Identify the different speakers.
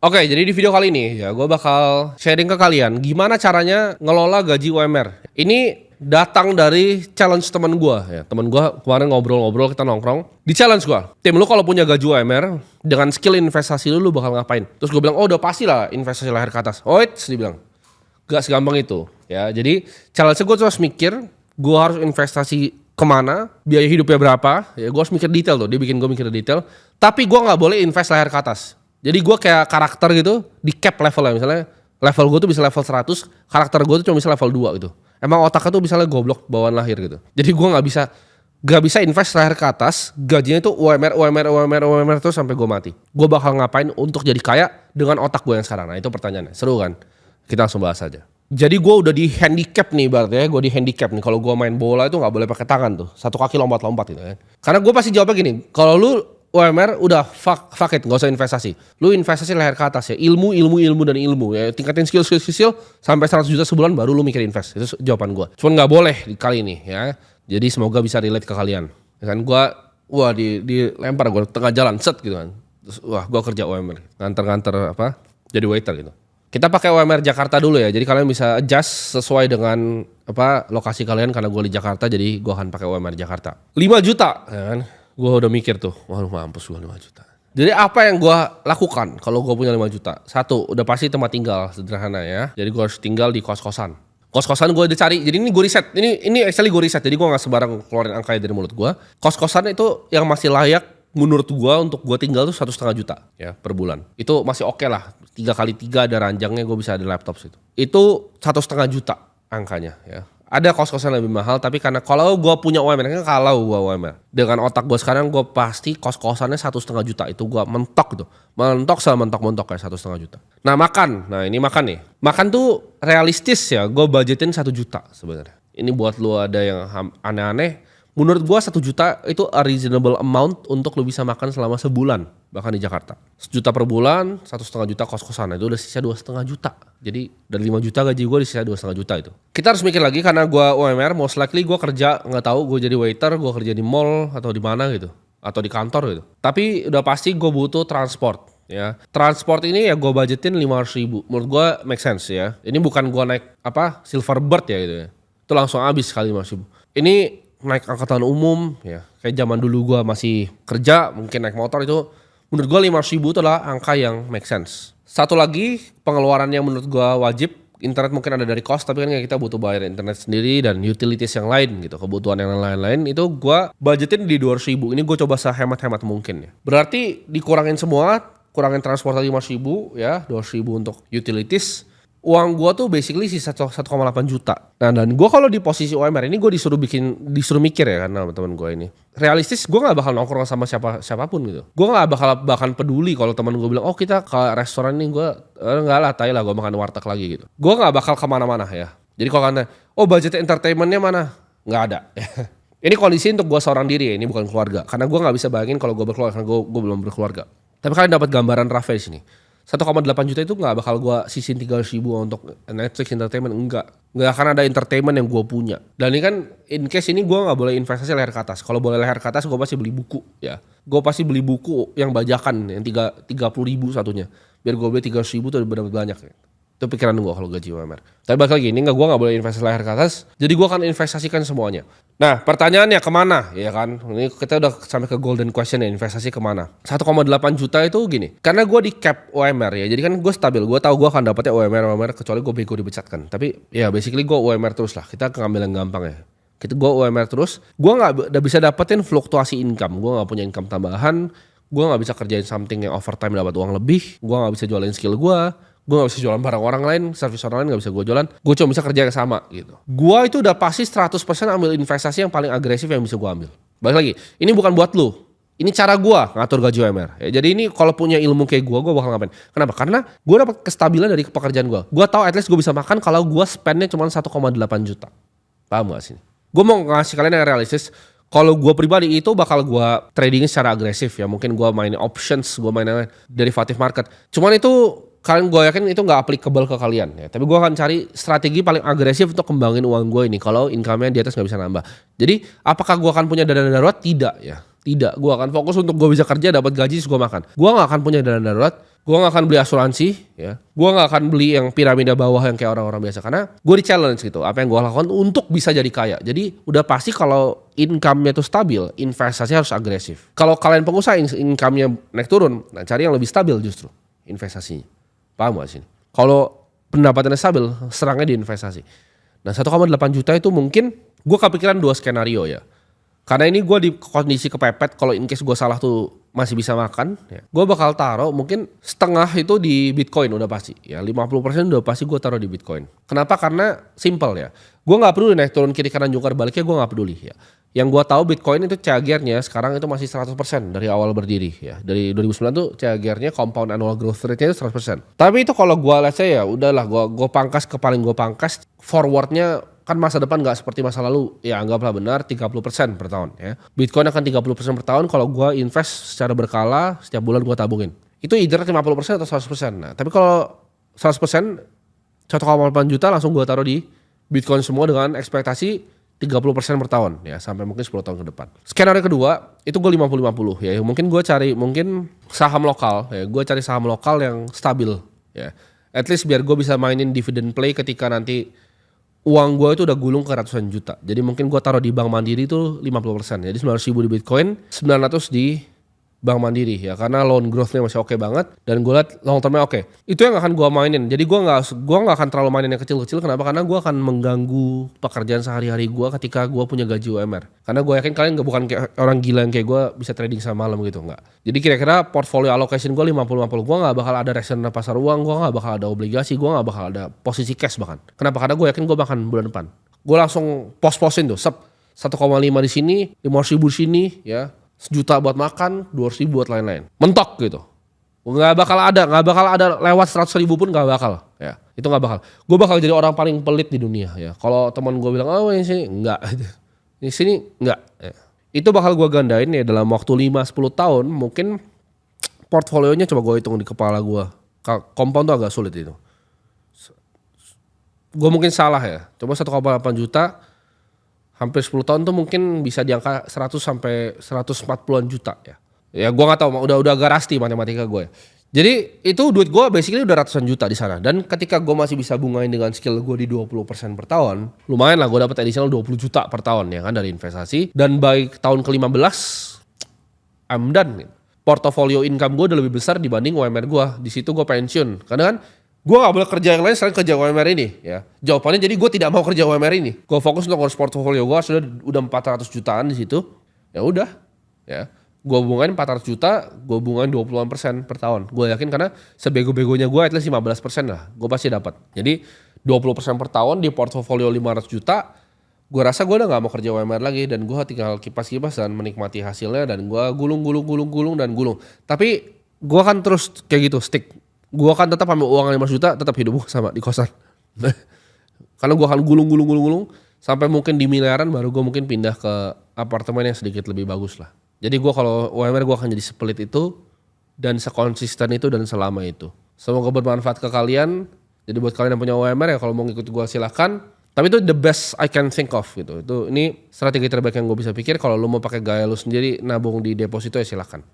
Speaker 1: Oke, jadi di video kali ini ya gue bakal sharing ke kalian gimana caranya ngelola gaji UMR. Ini datang dari challenge teman gue ya. Teman gue kemarin ngobrol-ngobrol, kita nongkrong. Di challenge gue, Tim, lu kalau punya gaji UMR dengan skill investasi lu bakal ngapain? Terus gue bilang, oh udah pasti lah investasi leher ke atas. Oh dia bilang, gak segampang itu ya. Jadi challenge gue terus mikir, gue harus investasi kemana, biaya hidupnya berapa. Ya gue harus mikir detail tuh, dia bikin gue mikir detail. Tapi gue gak boleh invest leher ke atas. Jadi gue kayak karakter gitu, di cap levelnya. Misalnya level gue tuh bisa level 100, karakter gue tuh cuma bisa level 2 gitu. Emang otaknya tuh misalnya goblok bawaan lahir gitu. Jadi gue gak bisa invest leher ke atas, gajinya tuh UMR terus sampai gue mati. Gue bakal ngapain untuk jadi kaya dengan otak gue yang sekarang? Nah itu pertanyaannya, seru kan? Kita langsung bahas aja. Jadi gue udah di handicap nih berarti ya, gue di handicap nih. Kalau gue main bola itu gak boleh pakai tangan tuh, satu kaki lompat-lompat gitu ya. Karena gue pasti jawabnya gini, kalau lu UMR udah fuck it, gak usah investasi. Lu investasi leher ke atas ya, ilmu dan ilmu ya. Tingkatin skill sampai 100 juta sebulan baru lu mikir invest. Itu jawaban gue. Cuman gak boleh kali ini ya. Jadi semoga bisa relate ke kalian. Ya kan gue, dilempar gue tengah jalan set gitu kan. Terus gue kerja UMR, nganter jadi waiter gitu. Kita pakai UMR Jakarta dulu ya. Jadi kalian bisa adjust sesuai dengan lokasi kalian, karena gue di Jakarta jadi gue akan pakai UMR Jakarta. 5 juta ya kan. Gue udah mikir tuh, waduh mampus gue 5 juta. Jadi apa yang gue lakukan kalau gue punya 5 juta? Satu, udah pasti tempat tinggal, sederhana ya. Jadi gue harus tinggal di kos-kosan. Kos-kosan gue udah cari, jadi ini gue riset. Ini actually gue riset, jadi gue gak sembarang keluarin angkanya dari mulut gue. Kos-kosan itu yang masih layak menurut gue untuk gue tinggal tuh 1,5 juta ya per bulan. Itu masih oke lah, 3x3 ada ranjangnya, gue bisa ada laptop situ. Itu 1,5 juta angkanya ya. Ada kos-kosan lebih mahal, tapi karena kalau gue punya UMR, dengan otak gue sekarang, gue pasti kos-kosannya 1,5 juta. Itu gue mentok gitu, mentok kayak 1,5 juta. Nah ini makan nih. Makan tuh realistis ya, gue budgetin 1 juta sebenarnya. Ini buat lu ada yang aneh-aneh. Menurut gue 1 juta itu a reasonable amount untuk lu bisa makan selama sebulan, bahkan di Jakarta. 1 juta per bulan, 1,5 juta kos-kosan, itu udah sisa 2,5 juta. Jadi dari 5 juta gaji gue disisa 2,5 juta itu. Kita harus mikir lagi karena gue UMR, most likely gue kerja, nggak tahu gue jadi waiter, gue kerja di mall atau di mana gitu, atau di kantor gitu. Tapi udah pasti gue butuh transport. Ya, transport ini ya gue budgetin 500.000. Menurut gue make sense ya. Ini bukan gue naik Silverbird ya gitu ya. Itu langsung habis kali 500.000. Ini naik angkutan umum ya, kayak zaman dulu gue masih kerja mungkin naik motor, itu menurut gue 500.000 itu adalah angka yang make sense. Satu lagi pengeluaran yang menurut gue wajib, internet mungkin ada dari kos, tapi kan kita butuh bayar internet sendiri dan utilities yang lain gitu, kebutuhan yang lain-lain itu gue budgetin di 200.000. Ini gue coba sehemat-hemat mungkin ya. Berarti dikurangin semua, kurangin transport 500.000 ya, 200.000 untuk utilities. Uang gue tuh basically sisa 1,8 juta. Nah dan gue kalau di posisi UMR ini gue disuruh mikir ya, karena teman gue ini realistis, gue nggak bakal nongkrong sama siapapun gitu. Gue nggak bahkan peduli kalau teman gue bilang, oh kita ke restoran ini, gue nggak lah, tai lah gue makan warteg lagi gitu. Gue nggak bakal kemana-mana ya. Jadi kalau kata, oh budget entertainmentnya mana? Nggak ada. Ini kondisi untuk gue seorang diri ya, ini bukan keluarga. Karena gue nggak bisa bayangin kalau gue berkeluarga, karena gue belum berkeluarga. Tapi kalian dapat gambaran rough di sini. 1,8 juta itu gak bakal gue sisin 300.000 untuk Netflix entertainment, enggak akan ada entertainment yang gue punya. Dan ini kan in case ini gue gak boleh investasi leher ke atas. Kalau boleh leher ke atas gue pasti beli buku ya. Gue pasti beli buku yang bajakan yang 30.000 satunya, biar gue beli 300.000 tuh benar-benar banyak ya. Itu pikiran gue kalau gaji UMR. Tapi balik lagi, ini gue gak boleh investasi leher ke atas, jadi gue akan investasikan semuanya. Nah pertanyaannya kemana ya kan, ini kita udah sampai ke golden question ya, investasi kemana. 1,8 juta itu gini, karena gue di cap UMR ya, jadi kan gue stabil, gue tahu gue akan dapatnya UMR kecuali gue bego dibecatkan. Tapi ya basically gue UMR terus lah, kita ngambil yang gampang ya. Gue UMR terus, gue gak bisa dapetin fluktuasi income, gue gak punya income tambahan, gue gak bisa kerjain something yang overtime dapat uang lebih, gue gak bisa jualin skill gue gak bisa jualan barang orang lain, service orang lain gak bisa gue jualan, gue cuma bisa kerja sama gitu. Gue itu udah pasti 100% ambil investasi yang paling agresif yang bisa gue ambil. Balik lagi, ini bukan buat lu, ini cara gue ngatur gaji UMR ya. Jadi ini kalau punya ilmu kayak gue bakal ngapain. Kenapa? Karena gue dapat kestabilan dari pekerjaan gue. Gue tahu at least gue bisa makan kalau gue spendnya cuma 1,8 juta. Paham gak sih? Gue mau ngasih kalian yang realistis. Kalau gue pribadi itu bakal gue trading secara agresif ya. Mungkin gue main options, gue main derivative market. Cuman itu kalian, gue yakin itu gak applicable ke kalian ya. Tapi gue akan cari strategi paling agresif untuk kembangin uang gue ini kalau income-nya di atas gak bisa nambah. Jadi apakah gue akan punya dana darurat? Tidak ya. Tidak, gue akan fokus untuk gue bisa kerja, dapat gaji, terus gue makan. Gue gak akan punya dana darurat. Gue gak akan beli asuransi, ya. Gue gak akan beli yang piramida bawah yang kayak orang-orang biasa. Karena gue di challenge gitu, apa yang gue lakukan untuk bisa jadi kaya. Jadi udah pasti kalau income-nya tuh stabil, investasi harus agresif. Kalau kalian pengusaha income-nya naik turun, nah cari yang lebih stabil justru investasinya. Paham gak sih? Kalau pendapatannya stabil, serangnya di investasi. Nah 1,8 juta itu mungkin gue kepikiran 2 skenario ya. Karena ini gue di kondisi kepepet, kalau in case gue salah tuh masih bisa makan, ya. Gue bakal taruh mungkin setengah itu di Bitcoin udah pasti. Ya 50% udah pasti gue taruh di Bitcoin. Kenapa? Karena simple ya. Gue gak peduli naik turun kiri kanan jungkar baliknya, gue gak peduli ya. Yang gue tahu Bitcoin itu CAGR-nya sekarang itu masih 100% dari awal berdiri ya. Dari 2009 tuh CAGR-nya compound annual growth rate-nya itu 100%. Tapi itu kalau gue lihat saya ya udahlah gue pangkas ke paling gue pangkas, forward-nya kan masa depan gak seperti masa lalu, ya anggaplah benar 30% per tahun ya. Bitcoin akan 30% per tahun kalau gue invest secara berkala, setiap bulan gue tabungin. Itu either 50% atau 100%. Nah, tapi kalau 100%, 1,8 juta langsung gue taruh di Bitcoin semua dengan ekspektasi 30% per tahun ya, sampai mungkin 10 tahun ke depan. Skenario kedua, itu gue 50-50 ya. Mungkin gue cari saham lokal ya, gue cari saham lokal yang stabil ya. At least biar gue bisa mainin dividend play ketika nanti uang gue itu udah gulung ke ratusan juta. Jadi mungkin gue taruh di Bank Mandiri itu 50%. Jadi 900 ribu di Bitcoin, 900 di Bank Mandiri ya. Karena loan growth-nya masih oke banget. Dan gue lihat long term-nya oke. Itu yang akan gue mainin. Jadi gue gak akan terlalu mainin yang kecil-kecil. Kenapa? Karena gue akan mengganggu pekerjaan sehari-hari gue ketika gue punya gaji UMR. Karena gue yakin kalian bukan kayak orang gila yang kayak gue bisa trading sama malam gitu. Enggak. Jadi kira-kira portfolio allocation gue 50-50. Gue gak bakal ada reksadana pasar uang. Gue gak bakal ada obligasi. Gue gak bakal ada posisi cash bahkan. Kenapa? Karena gue yakin gue makan bulan depan. Gue langsung pos-posin tuh. 1,5 di sini, 500 ribu di sini ya. 1 juta buat makan, 200 ribu buat lain-lain. Mentok gitu. Gak bakal ada lewat 100 ribu pun gak bakal. Ya, itu gak bakal. Gue bakal jadi orang paling pelit di dunia ya. Kalau teman gue bilang, oh ini sini, enggak. Di sini, enggak. Ya. Itu bakal gue gandain ya dalam waktu 5-10 tahun. Mungkin portfolionya coba gue hitung di kepala gue. Compound tuh agak sulit itu. Gue mungkin salah ya. Coba 1,8 juta. Hampir 10 tahun tuh mungkin bisa di angka 100 sampai 140-an juta ya. Ya gue gak tahu, udah agak rasti matematika gue. Jadi itu duit gue basically udah ratusan juta di sana. Dan ketika gue masih bisa bungain dengan skill gue di 20% per tahun, lumayan lah gue dapat additional 20 juta per tahun ya kan dari investasi. Dan baik tahun ke-15, I'm done. Portfolio income gue udah lebih besar dibanding UMR gue. Di situ gue pensiun. Karena kan gue gak boleh kerja yang lain selain kerja UMR ini ya. Jawabannya jadi gue tidak mau kerja UMR ini. Gue fokus untuk ngurus portfolio gue udah 400 jutaan di situ. Ya udah ya. Gue bungain 400 juta, gue bungain 20% per tahun. Gue yakin karena sebego-begonya gue at least 15% lah. Gue pasti dapat. Jadi 20% per tahun di portfolio 500 juta. Gue rasa gue udah gak mau kerja UMR lagi. Dan gue tinggal kipas-kipas dan menikmati hasilnya. Dan gue gulung. Tapi gue akan terus kayak gitu stick. Gue akan tetap ambil uang 5 juta, tetap hidup gue sama di kosan. Karena gue akan gulung sampai mungkin di miliaran baru gue mungkin pindah ke apartemen yang sedikit lebih bagus lah. Jadi gue kalau UMR gue akan jadi sepelit itu dan sekonsisten itu dan selama itu. Semoga bermanfaat ke kalian. Jadi buat kalian yang punya UMR ya kalau mau ngikut gue silakan. Tapi itu the best I can think of gitu. Ini strategi terbaik yang gue bisa pikir. Kalau lu mau pakai gaya lu sendiri nabung di deposito ya silakan.